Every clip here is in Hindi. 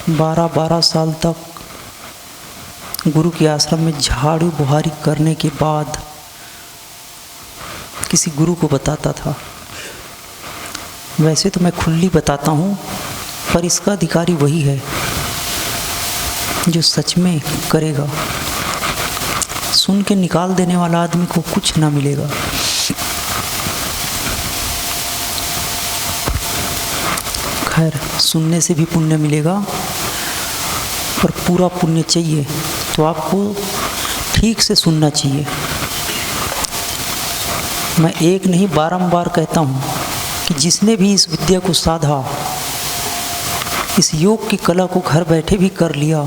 12-12 साल तक गुरु के आश्रम में झाड़ू बुहारी करने के बाद किसी गुरु को बताता था। वैसे तो मैं खुली बताता हूँ, पर इसका अधिकारी वही है जो सच में करेगा। सुन के निकाल देने वाला आदमी को कुछ ना मिलेगा। खैर, सुनने से भी पुण्य मिलेगा, पर पूरा पुण्य चाहिए तो आपको ठीक से सुनना चाहिए। मैं एक नहीं बारंबार कहता हूँ कि जिसने भी इस विद्या को साधा, इस योग की कला को घर बैठे भी कर लिया,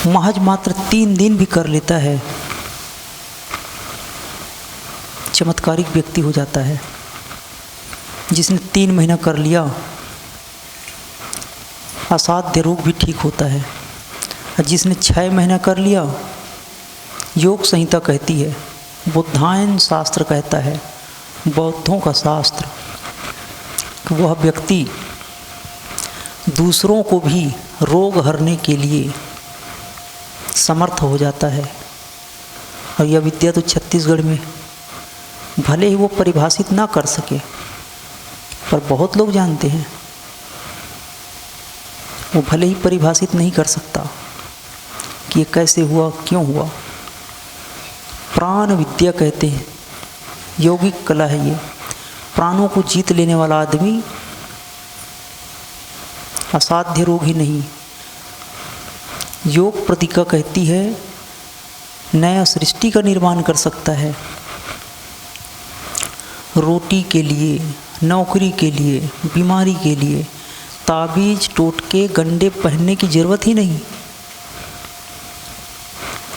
महज मात्र 3 दिन भी कर लेता है, चमत्कारिक व्यक्ति हो जाता है। जिसने 3 महीना कर लिया, असाध्य रोग भी ठीक होता है। और जिसने 6 महीना कर लिया, योग संहिता कहती है, बुद्धायन शास्त्र कहता है, बौद्धों का शास्त्र, कि वह व्यक्ति दूसरों को भी रोग हरने के लिए समर्थ हो जाता है। और यह विद्या तो छत्तीसगढ़ में भले ही वो परिभाषित ना कर सके, पर बहुत लोग जानते हैं। वो भले ही परिभाषित नहीं कर सकता कि ये कैसे हुआ, क्यों हुआ। प्राण विद्या कहते हैं, यौगिक कला है ये। प्राणों को जीत लेने वाला आदमी असाध्य रोग ही नहीं, योग प्रतिका कहती है, नया सृष्टि का निर्माण कर सकता है। रोटी के लिए, नौकरी के लिए, बीमारी के लिए ताबीज, टोटके, गंडे पहनने की जरूरत ही नहीं।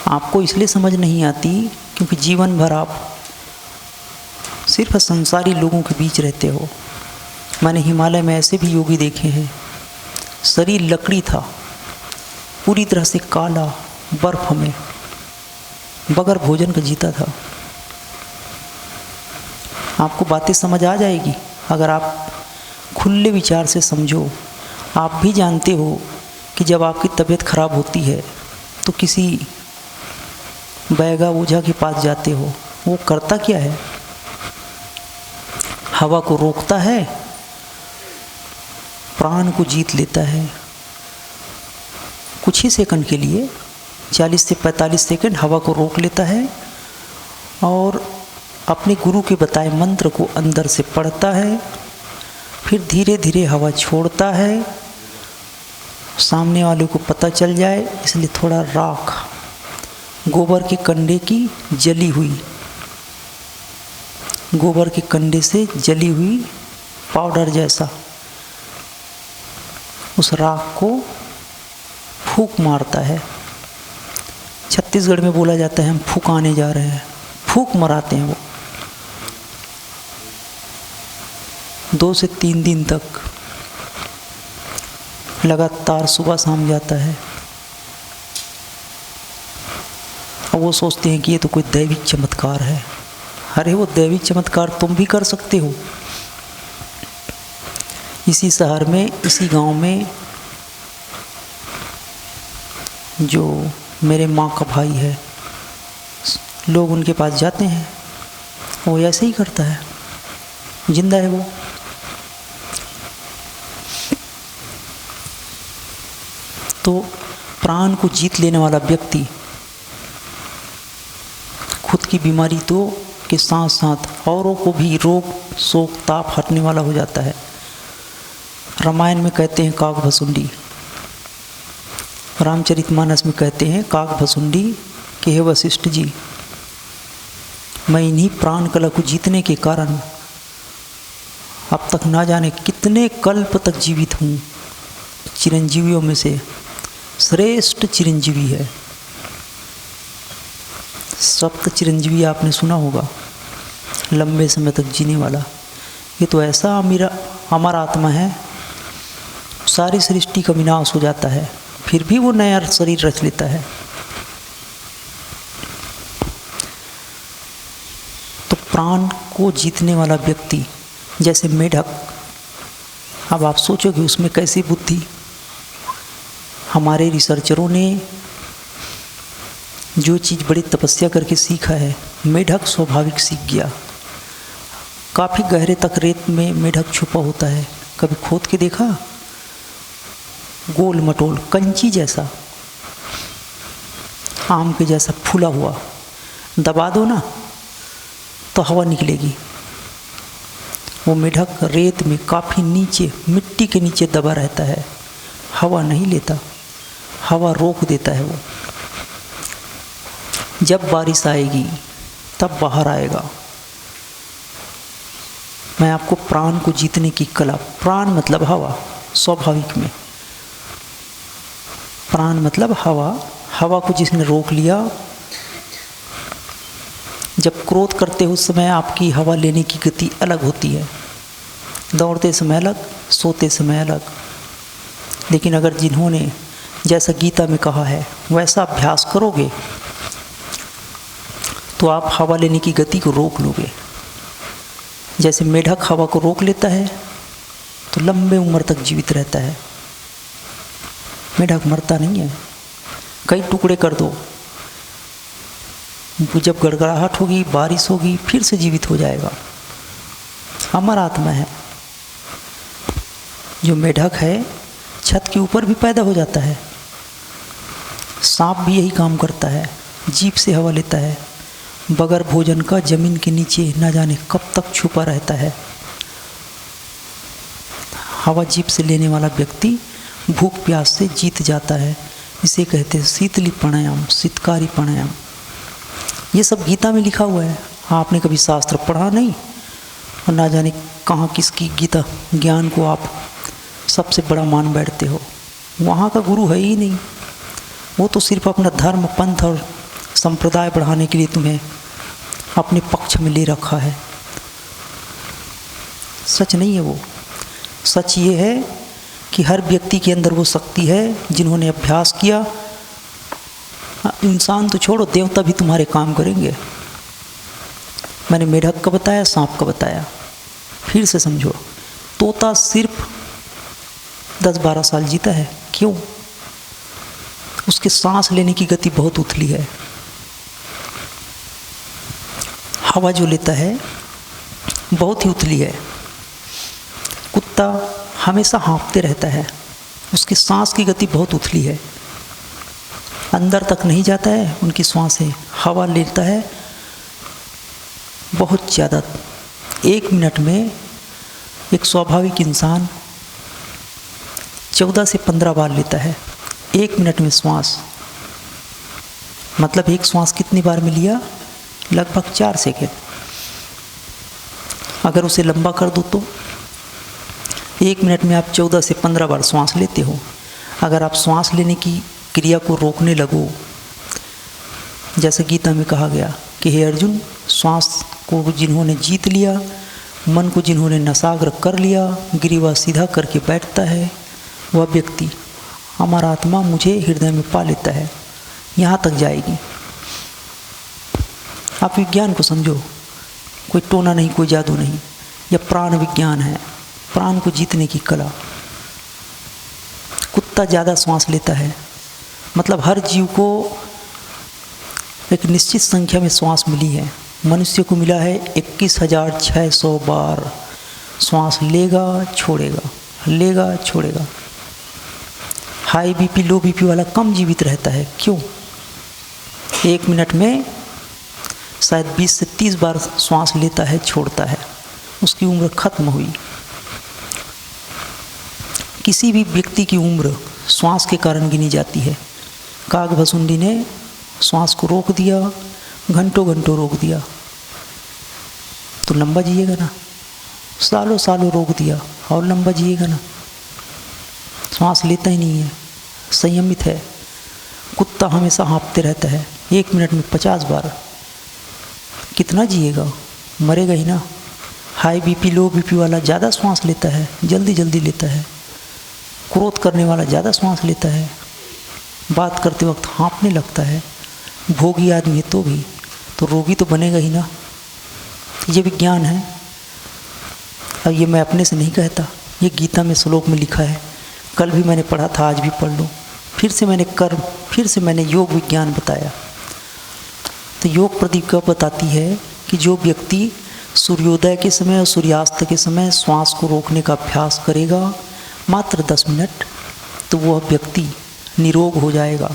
आपको इसलिए समझ नहीं आती क्योंकि जीवन भर आप सिर्फ संसारी लोगों के बीच रहते हो। मैंने हिमालय में ऐसे भी योगी देखे हैं, शरीर लकड़ी था, पूरी तरह से काला, बर्फ में बगैर भोजन का जीता था। आपको बातें समझ आ जाएगी अगर आप खुले विचार से समझो। आप भी जानते हो कि जब आपकी तबीयत खराब होती है तो किसी बैगा ओझा के पास जाते हो। वो करता क्या है? हवा को रोकता है, प्राण को जीत लेता है। कुछ ही सेकंड के लिए, 40 से 45 सेकंड हवा को रोक लेता है और अपने गुरु के बताए मंत्र को अंदर से पढ़ता है। फिर धीरे धीरे हवा छोड़ता है, सामने वाले को पता चल जाए इसलिए थोड़ा राख, गोबर के कंडे की जली हुई, गोबर के कंडे से जली हुई पाउडर जैसा उस राख को फूंक मारता है। छत्तीसगढ़ में बोला जाता है हम फूंकाने जा रहे हैं, फूंक मराते हैं। वो 2 से 3 दिन तक लगातार सुबह शाम जाता है। अब वो सोचते हैं कि ये तो कोई दैविक चमत्कार है। अरे वो दैविक चमत्कार तुम भी कर सकते हो। इसी शहर में, इसी गांव में जो मेरे माँ का भाई है, लोग उनके पास जाते हैं, वो ऐसे ही करता है, जिंदा है वो। तो प्राण को जीत लेने वाला व्यक्ति खुद की बीमारी तो के साथ साथ औरों को भी रोग, शोक, ताप हटने वाला हो जाता है। रामायण में कहते हैं काकभसुंडी, रामचरितमानस में कहते हैं काकभसुंडी कि हे वशिष्ठ जी, मैं इन्हीं प्राण कला को जीतने के कारण अब तक ना जाने कितने कल्प तक जीवित हूँ। चिरंजीवियों में से श्रेष्ठ चिरंजीवी है। सप्त चिरंजीवी आपने सुना होगा, लंबे समय तक जीने वाला। ये तो ऐसा अमर आत्मा है, सारी सृष्टि का विनाश हो जाता है, फिर भी वो नया शरीर रच लेता है। तो प्राण को जीतने वाला व्यक्ति, जैसे मेढक अब आप सोचोगे उसमें कैसी बुद्धि। हमारे रिसर्चरों ने जो चीज़ बड़ी तपस्या करके सीखा है, मेढक स्वाभाविक सीख गया। काफ़ी गहरे तक रेत में मेढक छुपा होता है, कभी खोद के देखा? गोल मटोल कंची जैसा, आम के जैसा फूला हुआ, दबा दो ना तो हवा निकलेगी। वो मेढक रेत में काफ़ी नीचे, मिट्टी के नीचे दबा रहता है, हवा नहीं लेता, हवा रोक देता है वो। जब बारिश आएगी तब बाहर आएगा। मैं आपको प्राण को जीतने की कला, प्राण मतलब हवा, स्वाभाविक में प्राण मतलब हवा, हवा को जिसने रोक लिया। जब क्रोध करते हो उस समय आपकी हवा लेने की गति अलग होती है, दौड़ते समय अलग, सोते समय अलग। लेकिन अगर जिन्होंने, जैसा गीता में कहा है, वैसा अभ्यास करोगे तो आप हवा लेने की गति को रोक लोगे। जैसे मेढक हवा को रोक लेता है तो लंबे उम्र तक जीवित रहता है। मेढक मरता नहीं है, कई टुकड़े कर दो, जब गड़गड़ाहट होगी, बारिश होगी, फिर से जीवित हो जाएगा। अमर आत्मा है। जो मेढक है छत के ऊपर भी पैदा हो जाता है। सांप भी यही काम करता है, जीभ से हवा लेता है, बगैर भोजन का जमीन के नीचे न जाने कब तक छुपा रहता है। हवा जीभ से लेने वाला व्यक्ति भूख प्यास से जीत जाता है। इसे कहते हैं शीतली प्राणायाम, शीतकारी प्राणायाम। ये सब गीता में लिखा हुआ है। आपने कभी शास्त्र पढ़ा नहीं और ना जाने कहाँ किसकी गीता ज्ञान को आप सबसे बड़ा मान बैठते हो। वहाँ का गुरु है ही नहीं, वो तो सिर्फ अपना धर्म, पंथ और संप्रदाय बढ़ाने के लिए तुम्हें अपने पक्ष में ले रखा है। सच नहीं है वो। सच ये है कि हर व्यक्ति के अंदर वो शक्ति है जिन्होंने अभ्यास किया। इंसान तो छोड़ो, देवता भी तुम्हारे काम करेंगे। मैंने मेढक का बताया, सांप का बताया, फिर से समझो। तोता सिर्फ 10-12 साल जीता है, क्यों? उसके सांस लेने की गति बहुत उथली है। हवा जो लेता है बहुत ही उथली है। कुत्ता हमेशा हाँफते रहता है, उसकी सांस की गति बहुत उथली है, अंदर तक नहीं जाता है उनकी सांसें। हवा लेता है बहुत ज़्यादा। 1 मिनट में एक स्वाभाविक इंसान 14 से 15 बार लेता है 1 मिनट में श्वास। मतलब एक श्वास कितनी बार में लिया? लगभग 4 सेकेंड। अगर उसे लंबा कर दो तो 1 मिनट में आप 14 से 15 बार श्वास लेते हो। अगर आप श्वास लेने की क्रिया को रोकने लगो, जैसे गीता में कहा गया कि हे अर्जुन, श्वास को जिन्होंने जीत लिया, मन को जिन्होंने नसाग्र कर लिया, गिरीवा सीधा करके बैठता है, वह व्यक्ति हमारा आत्मा मुझे हृदय में पा लेता है। यहाँ तक जाएगी। आप विज्ञान को समझो, कोई टोना नहीं, कोई जादू नहीं। यह प्राण विज्ञान है, प्राण को जीतने की कला। कुत्ता ज़्यादा श्वास लेता है, मतलब हर जीव को एक निश्चित संख्या में श्वास मिली है। मनुष्य को मिला है 21,600 बार। श्वास लेगा छोड़ेगा, लेगा छोड़ेगा। हाई बीपी, लो बीपी वाला कम जीवित रहता है, क्यों? 1 मिनट में शायद 20 से 30 बार श्वास लेता है, छोड़ता है, उसकी उम्र खत्म हुई। किसी भी व्यक्ति की उम्र श्वास के कारण गिनी जाती है। काकभसुंडी ने श्वास को रोक दिया, घंटों घंटों रोक दिया, तो लंबा जिएगा ना। सालों सालों रोक दिया और लंबा जिएगा ना। श्वास लेता ही नहीं है, संयमित है। कुत्ता हमेशा हाँफते रहता है, 1 मिनट में 50 बार। कितना जिएगा? मरेगा ही ना। हाई बीपी, लो बीपी वाला ज़्यादा श्वास लेता है, जल्दी जल्दी लेता है। क्रोध करने वाला ज़्यादा श्वास लेता है, बात करते वक्त हाँफने लगता है। भोगी आदमी है तो भी, तो रोगी तो बनेगा ही ना। ये विज्ञान है। अब ये मैं अपने से नहीं कहता, ये गीता में श्लोक में लिखा है, कल भी मैंने पढ़ा था, आज भी पढ़ लो। फिर से मैंने कर्म, फिर से मैंने योग विज्ञान बताया। तो योग प्रदीपिका बताती है कि जो व्यक्ति सूर्योदय के समय और सूर्यास्त के समय श्वास को रोकने का अभ्यास करेगा मात्र 10 मिनट, तो वह व्यक्ति निरोग हो जाएगा।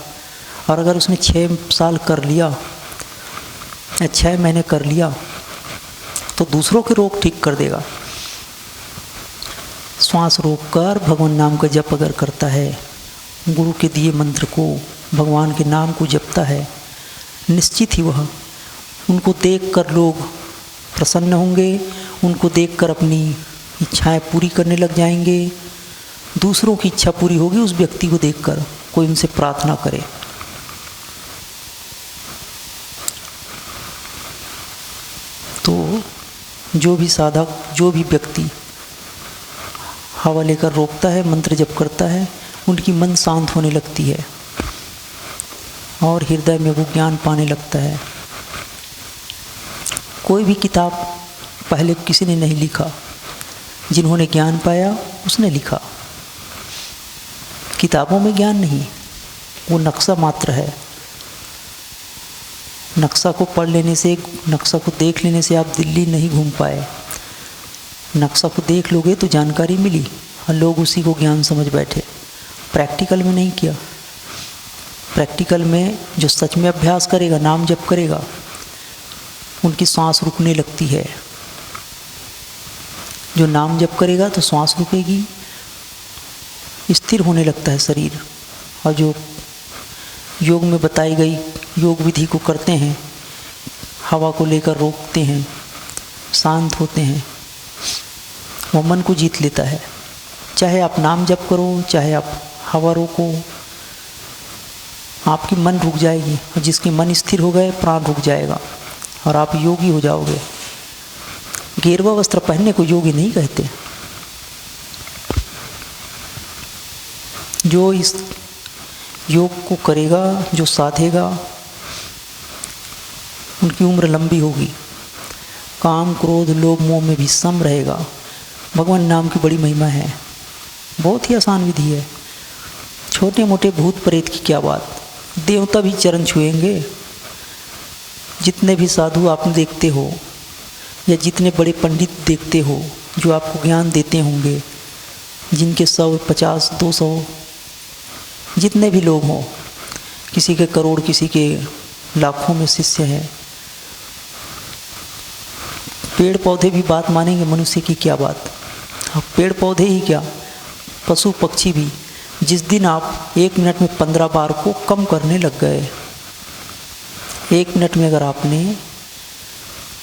और अगर उसने 6 साल कर लिया या 6 महीने कर लिया तो दूसरों के रोग ठीक कर देगा। श्वास रोककर भगवान नाम का जप अगर करता है, गुरु के दिए मंत्र को, भगवान के नाम को जपता है, निश्चित ही वह, उनको देखकर लोग प्रसन्न होंगे, उनको देखकर अपनी इच्छाएं पूरी करने लग जाएंगे। दूसरों की इच्छा पूरी होगी उस व्यक्ति को देखकर, कोई उनसे प्रार्थना करे। तो जो भी साधक, जो भी व्यक्ति हवा लेकर रोकता है, मंत्र जप करता है, उनकी मन शांत होने लगती है और हृदय में वो ज्ञान पाने लगता है। कोई भी किताब पहले किसी ने नहीं लिखा, जिन्होंने ज्ञान पाया उसने लिखा। किताबों में ज्ञान नहीं, वो नक्शा मात्र है। नक्शा को पढ़ लेने से, नक्शा को देख लेने से आप दिल्ली नहीं घूम पाए। नक्शा को देख लोगे तो जानकारी मिली और लोग उसी को ज्ञान समझ बैठे, प्रैक्टिकल में नहीं किया। प्रैक्टिकल में जो सच में अभ्यास करेगा, नाम जप करेगा, उनकी सांस रुकने लगती है। जो नाम जप करेगा तो सांस रुकेगी, स्थिर होने लगता है शरीर। और जो योग में बताई गई योग विधि को करते हैं, हवा को लेकर रोकते हैं, शांत होते हैं, वो मन को जीत लेता है। चाहे आप नाम जप करो, चाहे आप हवा रोको, आपकी मन रुक जाएगी। और जिसके मन स्थिर हो गए, प्राण रुक जाएगा और आप योगी हो जाओगे। गेरुआ वस्त्र पहनने को योगी नहीं कहते। जो इस योग को करेगा, जो साधेगा, उनकी उम्र लंबी होगी, काम क्रोध लोभ मोह में भी सम रहेगा। भगवान नाम की बड़ी महिमा है, बहुत ही आसान विधि है। छोटे मोटे भूत प्रेत की क्या बात, देवता भी चरण छुएंगे। जितने भी साधु आप देखते हो या जितने बड़े पंडित देखते हो जो आपको ज्ञान देते होंगे, जिनके 100, 50, 200 जितने भी लोग हों, किसी के करोड़, किसी के लाखों में शिष्य हैं, पेड़ पौधे भी बात मानेंगे, मनुष्य की क्या बात। अब पेड़ पौधे ही क्या, पशु पक्षी भी। जिस दिन आप 1 मिनट में 15 बार को कम करने लग गए, 1 मिनट में अगर आपने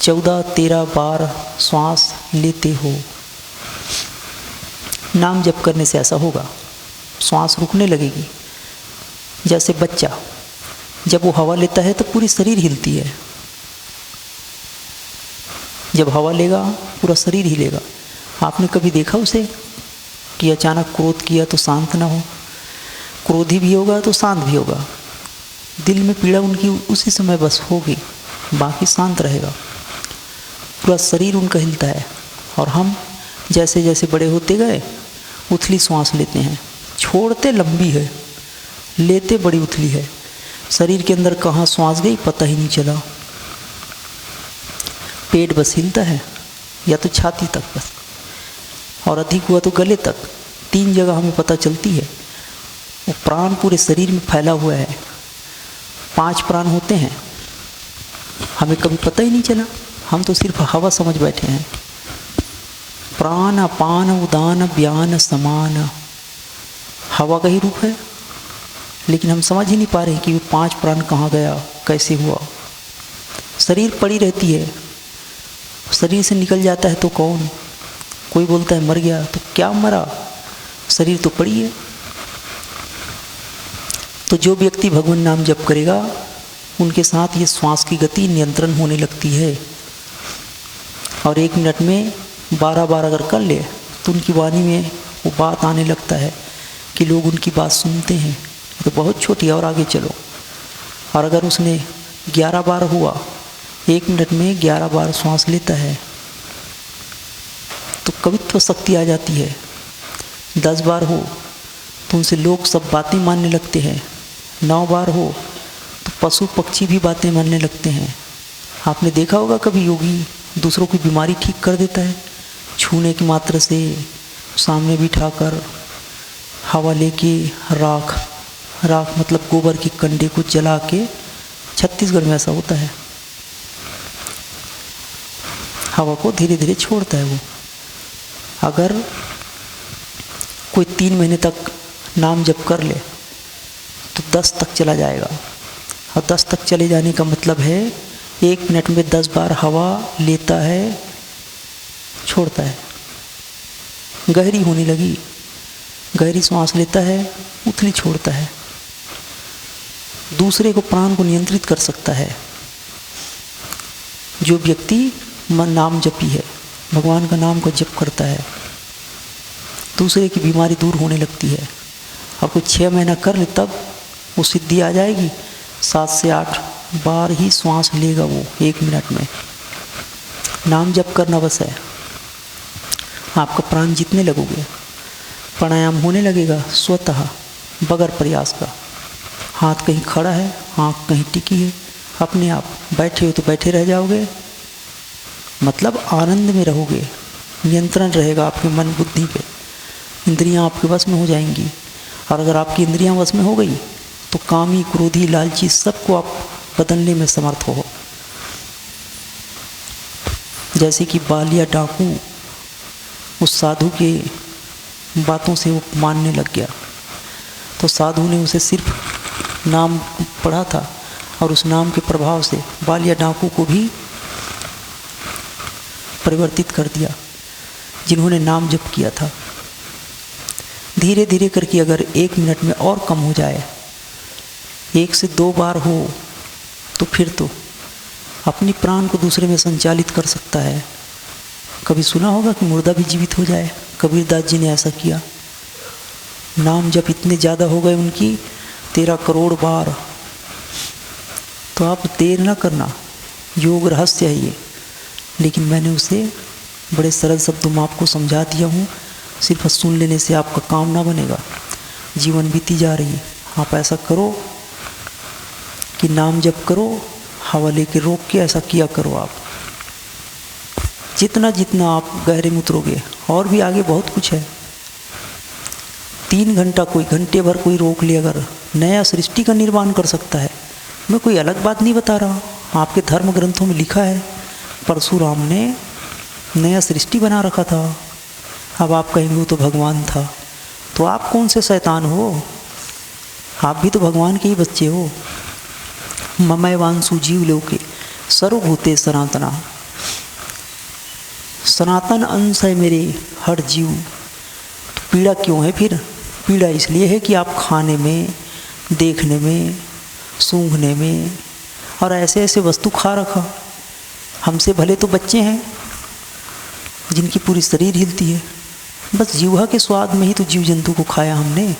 14-13 बार श्वास लेते हो, नाम जप करने से ऐसा होगा, श्वास रुकने लगेगी। जैसे बच्चा जब वो हवा लेता है तो पूरी शरीर हिलती है, जब हवा लेगा पूरा शरीर हिलेगा। आपने कभी देखा उसे कि अचानक क्रोध किया तो शांत ना हो, क्रोधी भी होगा तो शांत भी होगा। दिल में पीड़ा उनकी उसी समय बस होगी, बाकी शांत रहेगा। पूरा शरीर उनका हिलता है। और हम जैसे जैसे बड़े होते गए उथली सांस लेते हैं, छोड़ते लंबी है, लेते बड़ी उथली है। शरीर के अंदर कहाँ सांस गई पता ही नहीं चला। पेट बस हिलता है या तो छाती तक बस, और अधिक हुआ तो गले तक। 3 जगह हमें पता चलती है। वो प्राण पूरे शरीर में फैला हुआ है। 5 प्राण होते हैं, हमें कभी पता ही नहीं चला। हम तो सिर्फ हवा समझ बैठे हैं। प्राण अपान उदान व्यान समान, हवा का ही रूप है, लेकिन हम समझ ही नहीं पा रहे कि वो 5 प्राण कहाँ गया, कैसे हुआ। शरीर पड़ी रहती है, शरीर से निकल जाता है तो कौन, कोई बोलता है मर गया, तो क्या मरा, शरीर तो पड़ी है। तो जो व्यक्ति भगवान नाम जप करेगा, उनके साथ ये श्वास की गति नियंत्रण होने लगती है। और 1 मिनट में 12 बार अगर कर ले तो उनकी वाणी में वो बात आने लगता है कि लोग उनकी बात सुनते हैं। तो बहुत छोटी है, और आगे चलो। और अगर उसने 11 बार हुआ, 1 मिनट में 11 बार श्वास लेता है, तो कवित्व शक्ति आ जाती है। 10 बार हो तो उनसे लोग सब बातें मानने लगते हैं, 9 बार हो तो पशु पक्षी भी बातें मानने लगते हैं। आपने देखा होगा कभी योगी दूसरों की बीमारी ठीक कर देता है, छूने की मात्रा से, सामने बिठाकर हवा लेके राख मतलब गोबर के कंडे को जला के, छत्तीसगढ़ में ऐसा होता है, हवा को धीरे धीरे छोड़ता है वो। अगर कोई 3 महीने तक नाम जप कर ले तो 10 तक चला जाएगा। और 10 तक चले जाने का मतलब है 1 मिनट में 10 बार हवा लेता है, छोड़ता है। गहरी होने लगी, गहरी सांस लेता है, उथली छोड़ता है। दूसरे को प्राण को नियंत्रित कर सकता है जो व्यक्ति मन नाम जपी है, भगवान का नाम को जप करता है, दूसरे की बीमारी दूर होने लगती है। और कोई 6 महीना कर ले तब वो सिद्धि आ जाएगी। 7 से 8 बार ही श्वास लेगा वो 1 मिनट में। नाम जप करना बस है, आपका प्राण जीतने लगोगे, प्राणायाम होने लगेगा स्वतः बगैर प्रयास का। हाथ कहीं खड़ा है, आँख कहीं टिकी है, अपने आप बैठे हो तो बैठे रह जाओगे, मतलब आनंद में रहोगे, नियंत्रण रहेगा आपके मन बुद्धि पे, इंद्रियां आपके वश में हो जाएंगी। और अगर आपकी इंद्रियां वश में हो गई तो कामी, क्रोधी, लालची सबको आप बदलने में समर्थ हो। जैसे कि बालिया डाकू उस साधु के बातों से वो मानने लग गया, तो साधु ने उसे सिर्फ नाम पढ़ा था और उस नाम के प्रभाव से बालिया डाकू को भी परिवर्तित कर दिया जिन्होंने नाम जप किया था। धीरे धीरे करके अगर 1 मिनट में और कम हो जाए, 1 से 2 बार हो तो फिर तो अपनी प्राण को दूसरे में संचालित कर सकता है। कभी सुना होगा कि मुर्दा भी जीवित हो जाए, कबीरदास जी ने ऐसा किया। नाम जप इतने ज़्यादा हो गए उनकी 13 करोड़ बार। तो आप देर ना करना, योग रहस्य है ये, लेकिन मैंने उसे बड़े सरल शब्दों में आपको समझा दिया हूँ। सिर्फ सुन लेने से आपका काम ना बनेगा, जीवन बीती जा रही है। आप ऐसा करो कि नाम जप करो, हवा लेके रोक के ऐसा किया करो आप। जितना जितना आप गहरे में उतरोगे, और भी आगे बहुत कुछ है। 3 घंटा कोई, घंटे भर कोई रोक ले, अगर नया सृष्टि का निर्माण कर सकता है। मैं कोई अलग बात नहीं बता रहा, आपके धर्म ग्रंथों में लिखा है परशुराम ने नया सृष्टि बना रखा था। अब आप कहेंगे वो तो भगवान था, तो आप कौन से शैतान हो? आप भी तो भगवान के ही बच्चे हो। ममय वांसु जीव लोके सर्वभूते सनातना, सनातन अंश है मेरे हर जीव। तो पीड़ा क्यों है फिर? पीड़ा इसलिए है कि आप खाने में, देखने में, सूंघने में और ऐसे ऐसे वस्तु खा रखा। हमसे भले तो बच्चे हैं जिनकी पूरी शरीर हिलती है, बस जीवा के स्वाद में ही तो जीव जंतु को खाया हमने,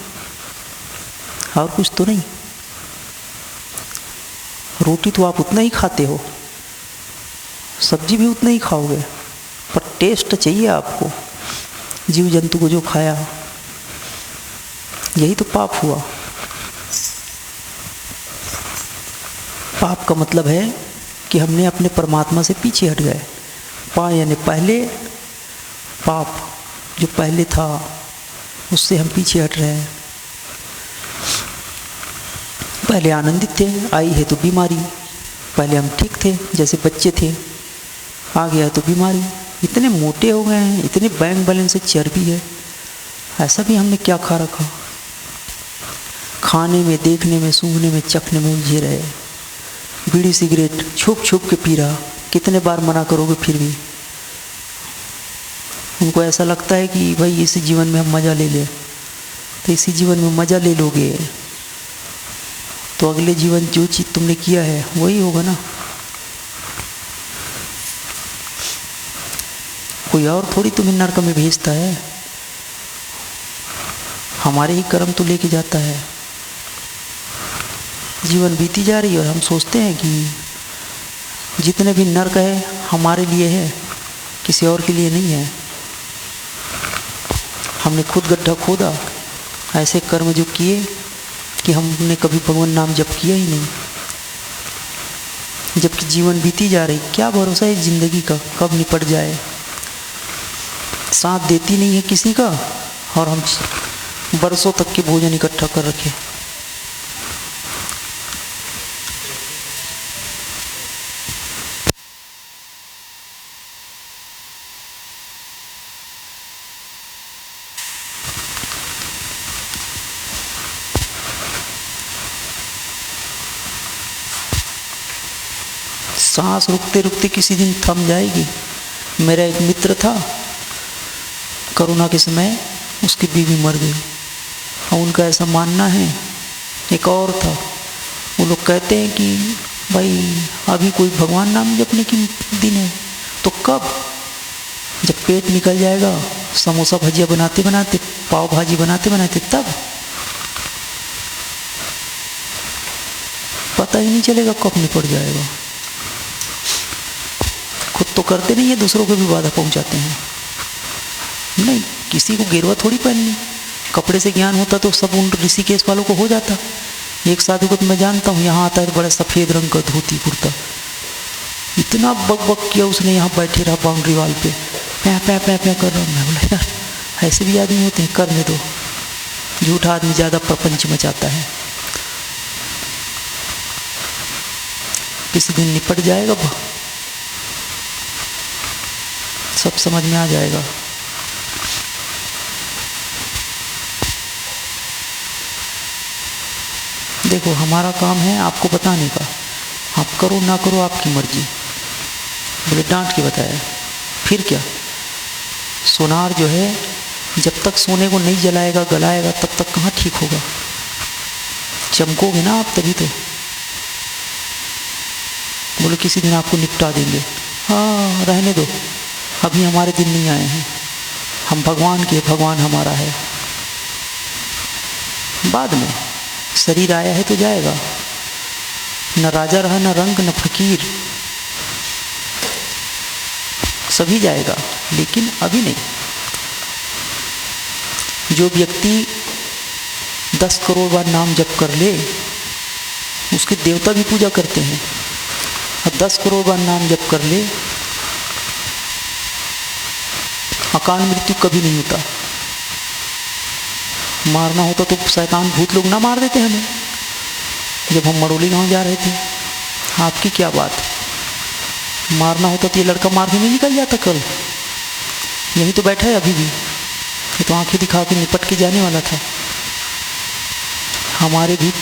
और कुछ तो नहीं। रोटी तो आप उतना ही खाते हो, सब्जी भी उतना ही खाओगे, पर टेस्ट चाहिए आपको जीव जंतु को जो खाया। यही तो पाप हुआ। पाप का मतलब है कि हमने अपने परमात्मा से पीछे हट गए। पा यानी पहले, पाप जो पहले था उससे हम पीछे हट रहे हैं। पहले आनंदित थे, आई है तो बीमारी। पहले हम ठीक थे, जैसे बच्चे थे, आ गया तो बीमारी। इतने मोटे हो गए हैं, इतने बैंक बैलेंस से चर्बी है। ऐसा भी हमने क्या खा रखा? खाने में, देखने में, सूंघने में, चखने में उलझे रहे। बीड़ी सिगरेट छुप छुप के पी रहा, कितने बार मना करोगे फिर भी। उनको ऐसा लगता है कि भाई इसी जीवन में हम मज़ा ले लें, तो इसी जीवन में मज़ा ले लोगे तो अगले जीवन जो चीज़ तुमने किया है वही होगा ना। कोई और थोड़ी तुम्हें नरक में भेजता है, हमारे ही कर्म तो लेके जाता है। जीवन बीती जा रही है और हम सोचते हैं कि जितने भी नरक है हमारे लिए है, किसी और के लिए नहीं है। हमने खुद गड्ढा खोदा, ऐसे कर्म जो किए कि हमने कभी भगवान नाम जप किया ही नहीं, जबकि जीवन बीती जा रही। क्या भरोसा है जिंदगी का, कब निपट जाए। साथ देती नहीं है किसी का, और हम बरसों तक के भोजन इकट्ठा कर रखे। सांस रुकते रुकते किसी दिन थम जाएगी। मेरा एक मित्र था, कोरोना के समय उसकी बीवी मर गई, और उनका ऐसा मानना है। एक और था, वो लोग कहते हैं कि भाई अभी कोई भगवान नाम जपने की दिन है, तो कब? जब पेट निकल जाएगा, समोसा भजिया बनाते बनाते, पाव भाजी बनाते बनाते, तब पता ही नहीं चलेगा कब निपट जाएगा। खुद तो करते नहीं है, दूसरों को भी बाधा पहुंचाते हैं। नहीं, किसी को गेरुआ थोड़ी पहननी, कपड़े से ज्ञान होता तो सब उन ऋषिकेश वालों को हो जाता। एक साधु को तो मैं जानता हूँ, यहाँ आता है तो बड़ा सफ़ेद रंग का धोती कुर्ता, इतना बक बक किया उसने, यहाँ बैठे रहा बाउंड्री वाल पे, पैं पैं पैं पैं कर रहा। मैं बोला यार ऐसे भी आदमी होते हैं, करने दो। झूठा आदमी ज़्यादा प्रपंच मचाता है। किसी दिन निपट जाएगा, सब समझ में आ जाएगा। देखो हमारा काम है आपको बताने का, आप करो ना करो आपकी मर्जी। बोले डांट के बताया, फिर क्या। सोनार जो है जब तक सोने को नहीं जलाएगा गलाएगा तब तक कहाँ ठीक होगा। चमकोगे ना आप तभी तो। बोले किसी दिन आपको निपटा देंगे। हाँ रहने दो, अभी हमारे दिन नहीं आए हैं, हम भगवान के, भगवान हमारा है। बाद में शरीर आया है तो जाएगा, न राजा रहा न रंग न फकीर, सभी जाएगा, लेकिन अभी नहीं। जो व्यक्ति 10 करोड़ बार नाम जप कर ले, उसके देवता भी पूजा करते हैं। और 10 करोड़ बार नाम जप कर ले, अकाल मृत्यु कभी नहीं होता। मारना होता तो शैतान भूत लोग ना मार देते हमें। जब हम मड़ोली गांव जा रहे थे, आपकी क्या बात, मारना होता तो ये लड़का मार के नहीं निकल जाता। कल यही तो बैठा है अभी भी, ये तो आंखें दिखा के निपट के जाने वाला था। हमारे भी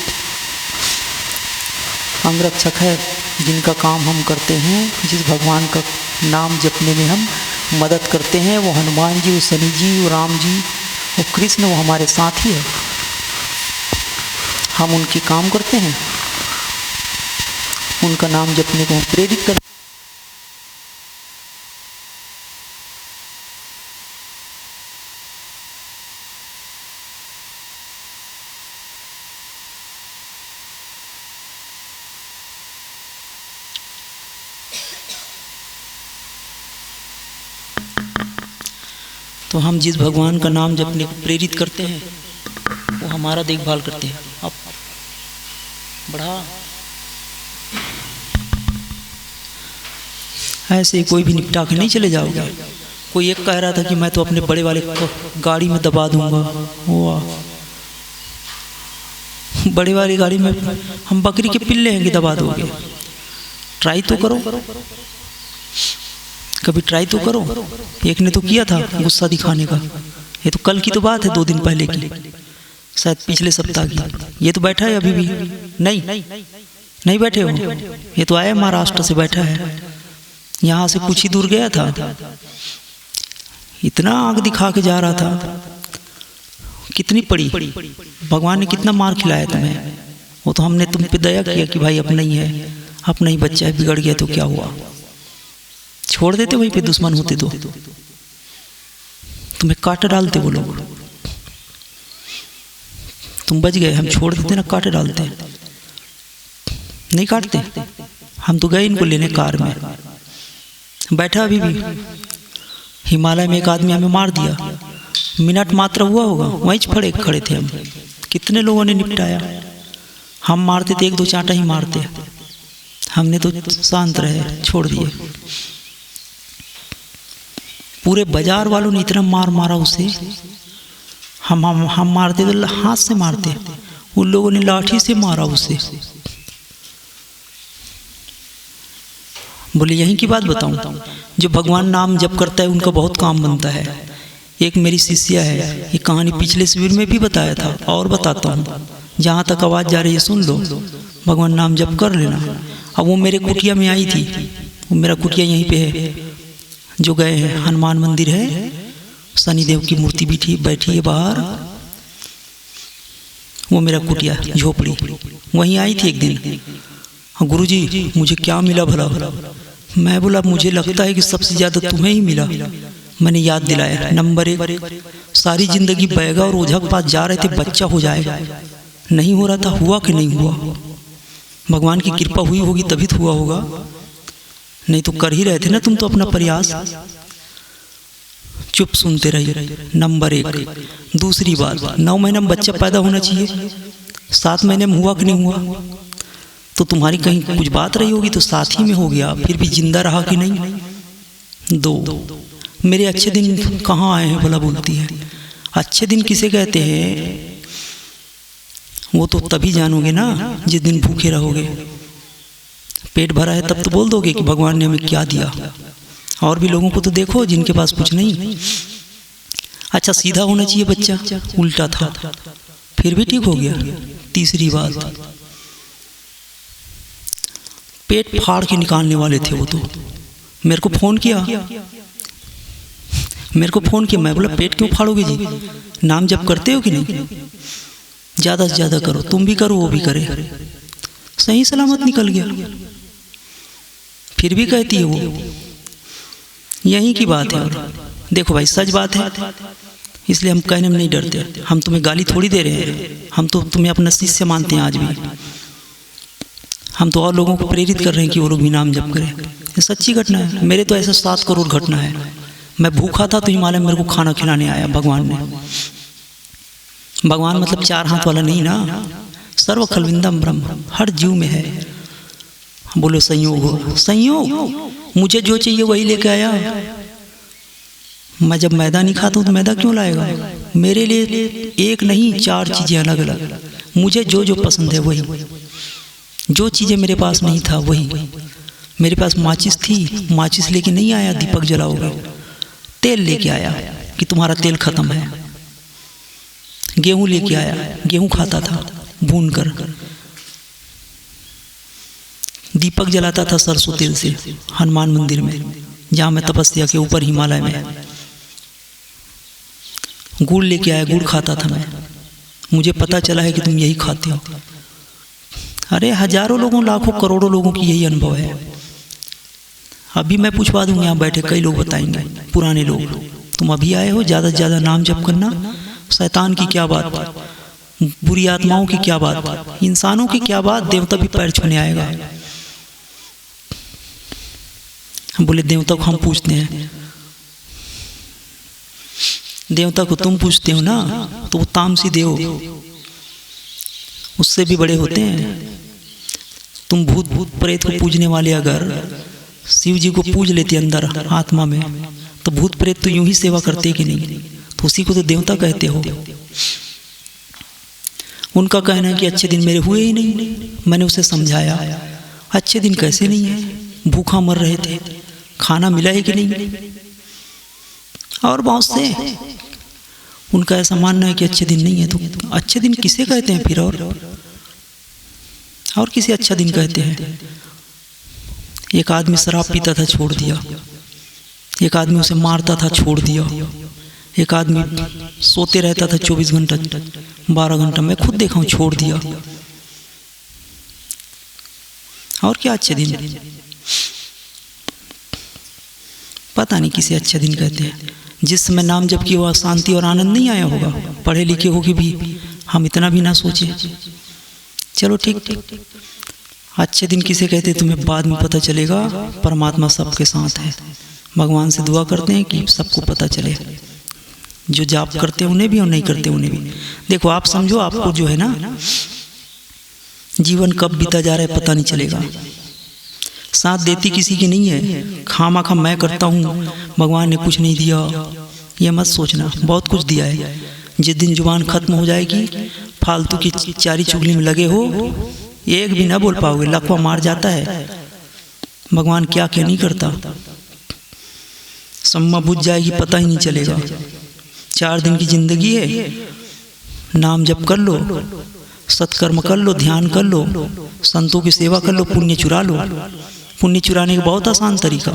अंगरक्षक है जिनका काम हम करते हैं, जिस भगवान का नाम जपने में हम मदद करते हैं, वो हनुमान जी, वो शनि जी, वो राम जी, वो कृष्ण, वो हमारे साथ ही है। हम उनके काम करते हैं, उनका नाम जपने को हम प्रेरित करते हैं। तो हम जिस भगवान का नाम जपने को प्रेरित करते हैं, वो हमारा देखभाल करते हैं। अब बढ़ा ऐसे कोई भी निपटा के नहीं चले जाओगे। कोई एक कह रहा था कि मैं तो अपने बड़े वाले गाड़ी में दबा दूंगा, वो बड़े वाली गाड़ी में हम बकरी के पिल्ले हैं कि दबा दोगे। ट्राई तो करो, कभी ट्राई तो करो। एक ने तो किया था गुस्सा दिखाने का, ये तो कल की तो बात है, 2 दिन पहले की, शायद पिछले सप्ताह की। ये तो बैठा है अभी भी, नहीं बैठे हो, ये तो आया महाराष्ट्र से बैठा है, यहाँ से कुछ ही दूर गया था, इतना आग दिखा के जा रहा था। कितनी पड़ी, भगवान ने कितना मार खिलाया तुम्हें। वो तो हमने तुम पे दया किया कि भाई अपना ही है, अपना ही बच्चा है, बिगड़ गया तो क्या हुआ, छोड़ देते वहीं पे। दुश्मन होते तो तुम्हें काट डालते वो लोग, तुम बच गए, हम छोड़ देते ना, काट डालते। नहीं काटते, हम तो गए इनको लेने कार में, बैठा अभी भी। हिमालय में एक आदमी हमें मार दिया, मिनट मात्र हुआ होगा, वहीं खड़े खड़े थे हम। कितने लोगों ने निपटाया। हम मारते थे 1-2 चांटा ही मारते, हमने तो शांत रहे, छोड़ दिए। पूरे बाजार वालों ने इतना मार मारा उसे। हम मारते तो हाथ से मारते, उन लोगों ने लाठी से मारा उसे। बोले यहीं की बात बताऊं, जो भगवान नाम जप करता है उनका बहुत काम बनता है। एक मेरी शिष्या है, ये कहानी पिछले शिविर में भी बताया था और बताता हूँ, जहाँ तक आवाज़ जा रही है सुन लो, भगवान नाम जप कर लेना। अब वो मेरे कुटिया में आई थी, वो मेरा कुटिया यहीं पे है, जो गए हैं हनुमान मंदिर है, शनिदेव की मूर्ति बैठी है बाहर, वो मेरा कुटिया झोपड़ी, वहीं आई थी एक दिन। गुरुजी मुझे क्या मिला भला? मैं बोला मुझे लगता है कि सबसे ज़्यादा तुम्हें ही मिला। मैंने याद दिलाया, नंबर 1, सारी जिंदगी बैगा और ओझा के पास जा रहे थे, बच्चा हो जाएगा, नहीं हो रहा था, हुआ कि नहीं हुआ? भगवान की कृपा हुई होगी तभी तो हुआ होगा, नहीं तो कर ही रहे थे ना तुम तो अपना प्रयास। चुप सुनते रहिए, नंबर 1। दूसरी बात, 9 महीने में बच्चा पैदा होना चाहिए, 7 महीने में हुआ कि नहीं हुआ? तो तुम्हारी कहीं कुछ बात रही होगी तो साथ ही में हो गया, फिर भी जिंदा रहा कि नहीं? 2, मेरे अच्छे दिन कहाँ आए हैं भला बोलती है। अच्छे दिन किसे कहते हैं? वो तो तभी जानोगे ना जिस दिन भूखे रहोगे। पेट भरा है तब तो बोल दोगे कि भगवान ने हमें क्या दिया। और भी लोगों को तो देखो जिनके पास कुछ नहीं। अच्छा सीधा होना चाहिए बच्चा, उल्टा था, फिर भी ठीक हो गया। तीसरी बात, पेट फाड़ के निकालने वाले थे वो तो, मेरे को फ़ोन किया, मैं बोला पेट क्यों फाड़ोगे जी, नाम जप करते हो कि नहीं? ज़्यादा से ज़्यादा करो, तुम भी करो वो भी करे, सही सलामत निकल गया। फिर भी कहती है वो, यहीं की बात है। और देखो भाई सच बात है, इसलिए हम कहने में नहीं डरते। हम तुम्हें गाली थोड़ी दे रहे हैं, हम तो तुम्हें अपना शिष्य मानते हैं आज भी। हम तो और लोगों को प्रेरित कर रहे हैं कि वो लोग भी नाम जप करें। ये सच्ची घटना है, मेरे तो ऐसा 7 करोड़ घटना है। मैं भूखा था तो हिमालय में मेरे को खाना खिलाने आया भगवान ने। भगवान मतलब 4 हाथ वाला नहीं ना, सर्व खलविंदम ब्रह्म, हर जीव में है। बोलो संयोग हो, संयोग, मुझे जो चाहिए वही लेके आया। मैं जब मैदा नहीं खाता हूँ तो मैदा क्यों लाएगा? मेरे लिए एक नहीं 4 चीज़ें अलग अलग, मुझे जो जो पसंद है वही। जो चीज़ें मेरे पास नहीं था वही। मेरे पास माचिस थी, माचिस लेके नहीं आया दीपक जलाओगे, तेल लेके आया कि तुम्हारा तेल खत्म है। गेहूँ लेके आया, गेहूँ खाता था भून कर। दीपक जलाता था सरसों तेल से हनुमान मंदिर में, जहाँ मैं तपस्या के ऊपर हिमालय में। गुड़ लेके आया, गुड़ खाता था मैं। मुझे पता चला है कि तुम यही खाते हो। अरे हजारों लोगों, लाखों करोड़ों लोगों की यही अनुभव है। अभी मैं पूछवा दूंगा, यहाँ बैठे कई लोग बताएंगे, पुराने लोग। तुम अभी आए हो, ज़्यादा से ज़्यादा नाम जप करना। शैतान की क्या बात, बुरी आत्माओं की क्या बात, इंसानों की क्या बात, देवता भी पैर छूने आएगा। बोले देवता को हम पूछते हैं, देवता को तुम पूछते हो ना, तो वो तामसी देव, उससे भी बड़े होते हैं। तुम भूत प्रेत को पूजने वाले अगर शिव जी को पूज लेते अंदर आत्मा में, तो भूत प्रेत तो यूं ही सेवा करते कि नहीं? तो उसी को तो देवता कहते हो। उनका कहना है कि अच्छे दिन मेरे हुए ही नहीं। मैंने उसे समझाया, अच्छे दिन कैसे नहीं है, भूखा मर रहे थे, खाना मिला है कि नहीं? और बहुत से उनका ऐसा मानना है कि अच्छे दिन नहीं है। तो अच्छे दिन किसे कहते हैं फिर? और किसे अच्छा दिन कहते हैं? एक आदमी शराब पीता था, छोड़ दिया। एक आदमी उसे मारता था, छोड़ दिया। एक आदमी सोते रहता था 24 घंटा 12 घंटा, मैं खुद देखा हूँ, छोड़ दिया। और क्या अच्छे दिन? पता नहीं किसे अच्छा दिन कहते हैं। जिस समय नाम जप किया, वह शांति और आनंद नहीं आया होगा। पढ़े लिखे होगे भी, हम इतना भी ना सोचे। चलो ठीक, अच्छे दिन किसे कहते हैं तुम्हें बाद में पता चलेगा। परमात्मा सबके साथ है। भगवान से दुआ करते हैं कि सबको पता चले। जो जाप करते हैं उन्हें भी और नहीं करते उन्हें भी। देखो आप समझो, आपको जो है ना जीवन कब बीता जा रहा है पता नहीं चलेगा। साथ देती किसी की नहीं है। खामा खा मैं करता हूँ, भगवान ने कुछ नहीं दिया, ये मत सोचना, बहुत कुछ दिया है। जिस दिन जुबान खत्म हो जाएगी, फालतू की चारी चुगली में लगे हो, एक भी ना बोल पाओगे, लकवा मार जाता है। भगवान क्या क्या नहीं करता, सम्मा बुझ जाएगी, पता ही नहीं चलेगा। 4 दिन की जिंदगी है, नाम जप कर लो, सत्कर्म कर लो, ध्यान कर लो, संतों की सेवा कर लो, पुण्य चुरा लो। पुण्य चुराने का बहुत आसान तरीका।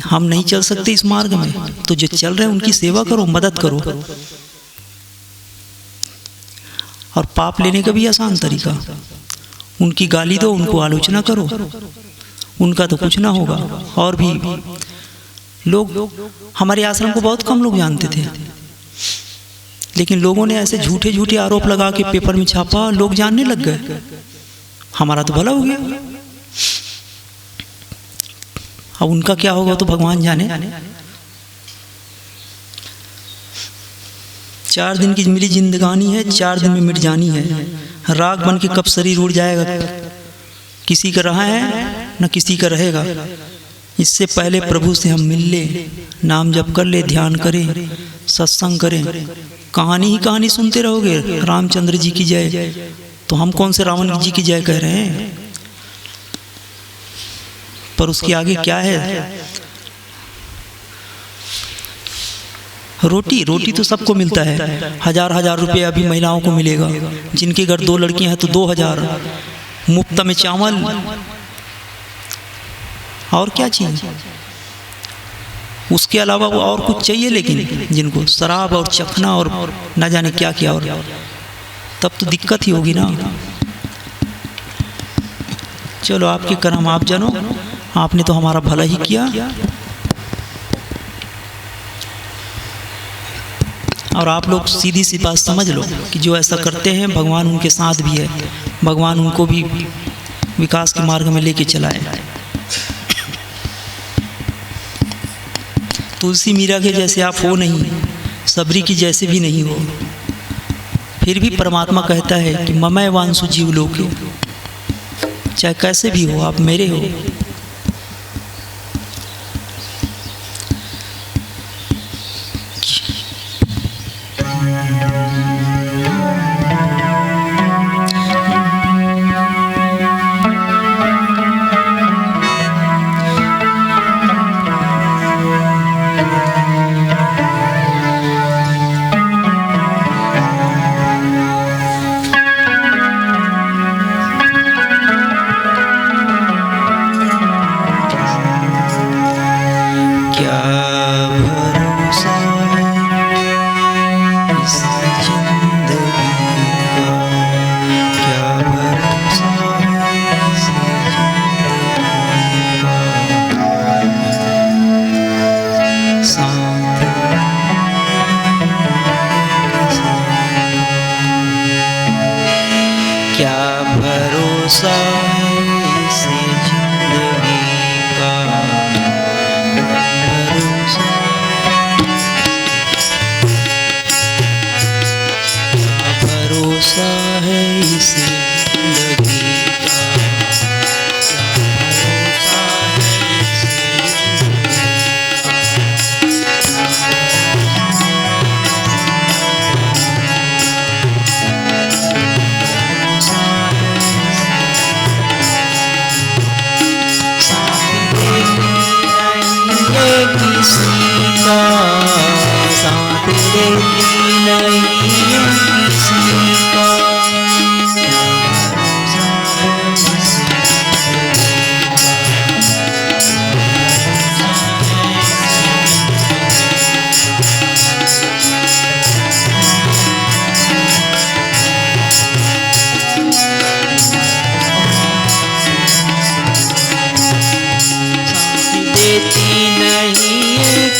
हम नहीं चल सकते इस मार्ग में, तो जो चल रहे हैं उनकी सेवा करो, मदद करो। और पाप लेने का भी आसान तरीका, उनकी गाली दो, उनको आलोचना करो, उनका तो कुछ ना होगा। और भी लोग, हमारे आश्रम को बहुत कम लोग जानते थे, लेकिन लोगों ने ऐसे झूठे झूठे आरोप लगा के पेपर में छापा, लोग जानने लग गए। हमारा तो भला हो गया, अब उनका क्या होगा तो भगवान जाने। 4 दिन की मिली जिंदगानी है, 4 दिन में मिट जानी है। राग बन के कब शरीर उड़ जाएगा, किसी का रहा है न किसी का रहेगा। इससे पहले प्रभु से हम मिल ले, नाम जप कर ले, ध्यान करें, सत्संग करें। कहानी ही कहानी सुनते रहोगे, रामचंद्र जी की जय, तो हम कौन से रावण जी की जय कह रहे हैं। पर उसके आगे क्या है, रोटी तो सबको मिलता है। 1000 रुपये अभी महिलाओं को मिलेगा, जिनके घर 2 लड़कियां हैं तो 2000, मुफ्त में चावल, और क्या चाहिए। उसके अलावा वो और कुछ चाहिए, लेकिन जिनको शराब और चखना और न जाने क्या क्या, और तब तो दिक्कत ही होगी ना। चलो आपके कर्म आप जानो, आपने तो हमारा भला ही किया। और आप लोग सीधी सी बात समझ लो कि जो ऐसा करते हैं भगवान उनके साथ भी है, भगवान उनको भी विकास के मार्ग में लेके चलाए। तुलसी मीरा के जैसे आप हो नहीं, सबरी की जैसे भी नहीं हो, फिर भी परमात्मा कहता है कि ममय वांसु जीव लोके, चाहे कैसे भी हो आप मेरे हो।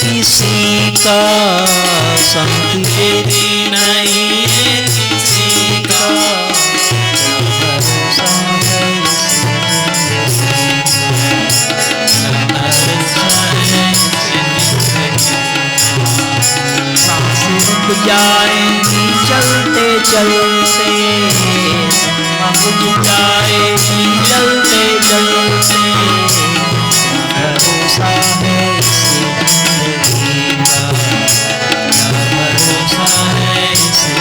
किसी का शांति देती नहीं है किसी का, भरोसा है चलते बुझ जाए जलते जलते भरोसा है इसे जिंदगी का, क्या भरोसा है इसे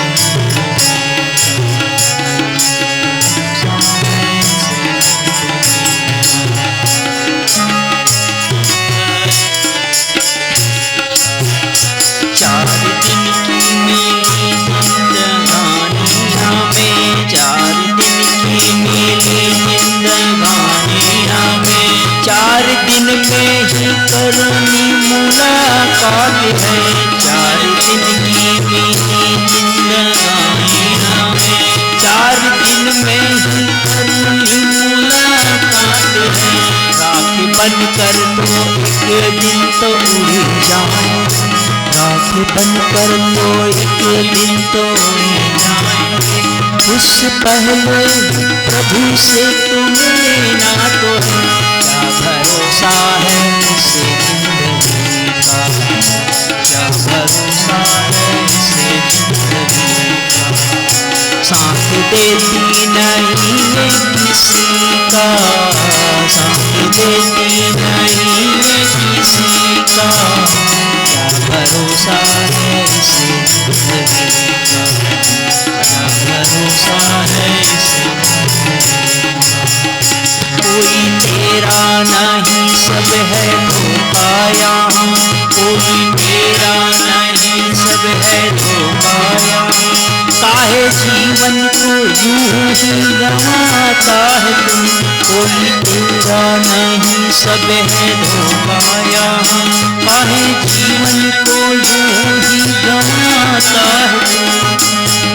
करनी मुलाकात है, 4 दिन की मेरी जिंदगानी हमें 4 दिन में ही करनी मुलाकात है। राखी बनकर तो एक दिन तो उड़ जाए, राखी बनकर तो एक दिन तो उड़ जाए। उससे पहले प्रभु से तुम्हें ना तो है, क्या भरोसा है इसे जिंदगी का, क्या भरोसा है इसे जिंदगी का। साथ देती नहीं है किसी का, साथ देती नहीं है किसी का, क्या भरोसा है इसे जिंदगी का, क्या भरोसा है इसे जिंदगी का। कोई तेरा नहीं सब है धोखा यहाँ, कोई तेरा नहीं सब है धोखा यहाँ। काहे जीवन को यूं ही गंवाता है तुम, कोई तेरा नहीं सब है धोखा यहाँ। काहे जीवन को यूं ही गंवाता है तुम,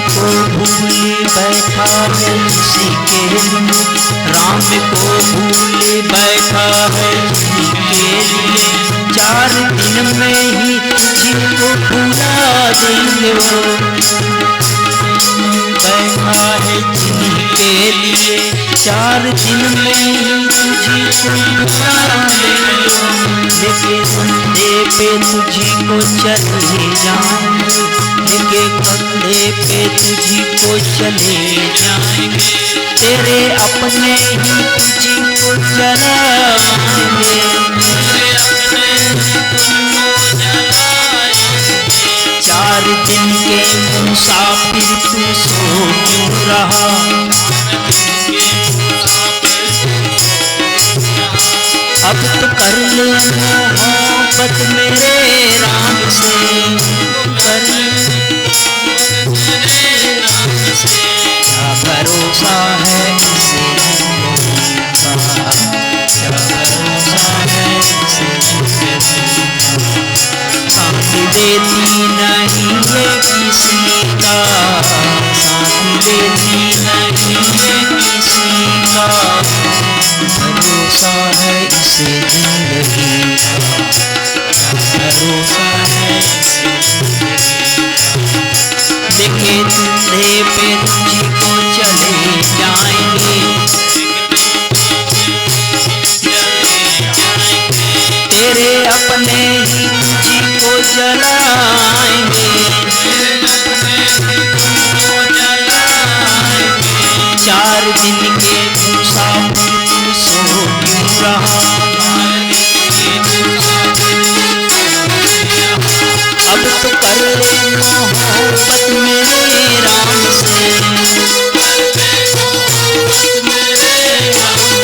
को भूल बैठा है उसी के लिए, राम को भूल बैठा है उसी के लिए। 4 दिन में ही तुझको भुला देंगे वो, बैठा है जिनके लिए 4 दिन में ही तुझको भुला देंगे। लेके कंधे पे तुझको चले जाएंगे, लेके कंधे पे तुझको चले जाएंगे। तेरे अपने ही तुझको जलाएंगे, तेरे अपने ही तुझको जलाएंगे। 4 दिन के मुसाफिर तू सो क्यों रहा, अब तो कर ले मोहब्बत मेरे राम से, कर मेरे राम से। क्या भरोसा है इसे जिंदगी का, क्या भरोसा है इसे जिंदगी का। साथ देती नहीं है किसी का, साथ देती नहीं है किसी का, भरोसा है इसे जिंदगी का, क्या भरोसा है इसे जिंदगी का। देखे तुझे पे तुझको चले जाएंगे, तेरे अपने ही तुझको जलाएंगे, 4 दिन के मुसाफिर तू सो क्यों रहा। अब तो कर ले मोहब्बत मेरे राम से,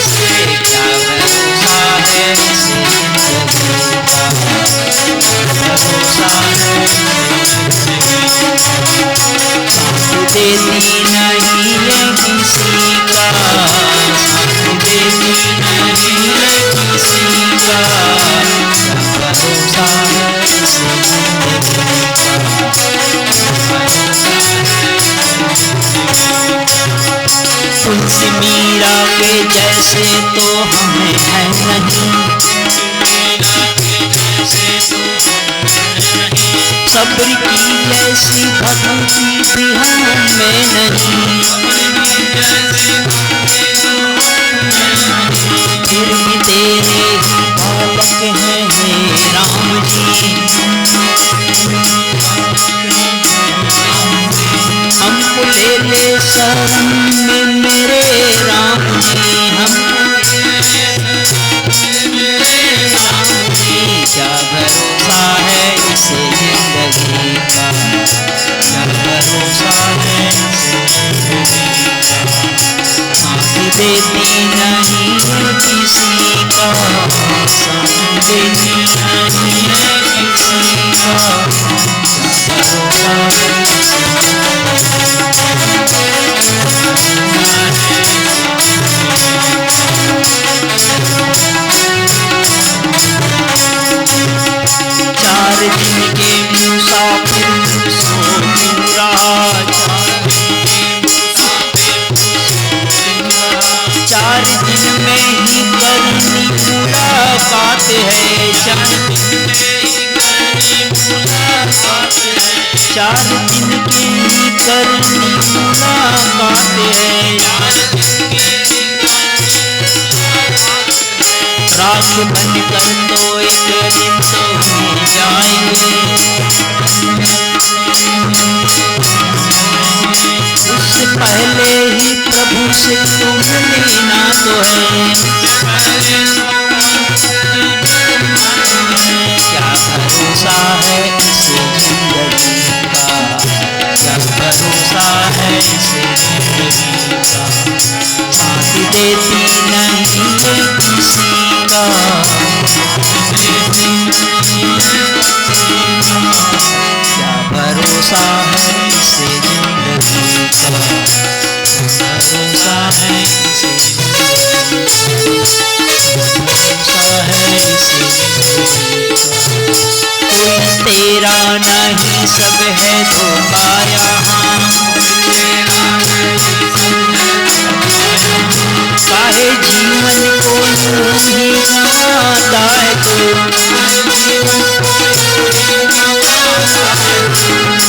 क्या भरोसा है इसे जिंदगी का, भरोसा है साथ देती नहीं है किसी का, साथ देती नहीं है किसी का, क्या भरोसा है इसे जिंदगी का, तुलसी मीरा के जैसे तो हमें है नहीं, सब्र की जैसी भक्ति भी हमें नहीं। फिर भी तेरे ही बालक हैं हे राम जी, हमको ले देती नहीं है किसी का, साथ देती नहीं है किसी का, भरोसा है चार दिन के मुसाफिर सो क्यों रहा, चार दिन में ही करनी मुलाकात है, चार दिन की ही करनी मुलाकात है, राख बनकर तो एक दिन तो मिल जाएंगे, उससे पहले ही प्रभु से तुम लेना तो है, क्या भरोसा है इसे जिंदगी का, क्या भरोसा है इसे जिंदगी का, साथ देती नहीं है किसी का, क्या भरोसा है इसे जिंदगी का, भरोसा है इसे भरोसा है इसे कोई तेरा नहीं सब है धोखा यहाँ, काहे जीवन को यूं ही गंवाता है तू,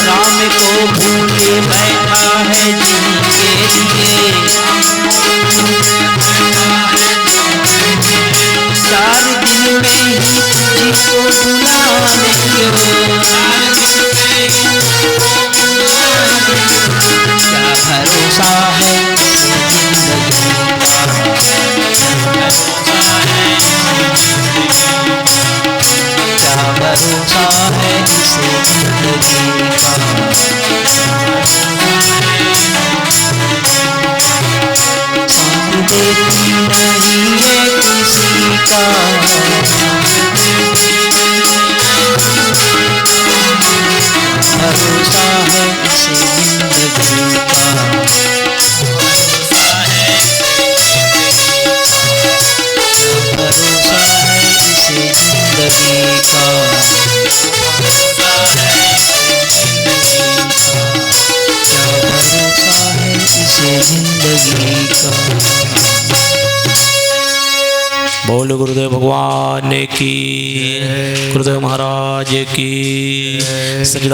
राम को भूले बैठा है जिनके लिए, चार दिन में ही तुझको बुला लेंगे वो, क्या भरोसा है इसे जिंदगी का, क्या भरोसा है इसे जिंदगी का, साथ देती नहीं है किसी का, भरोसा है इसे जिंदगी का, भरोसा है इसे जिंदगी का, क्या भरोसा है इसे जिंदगी का। बोल गुरुदेव भगवान की, गुरुदेव महाराज की, सच्चिदानंद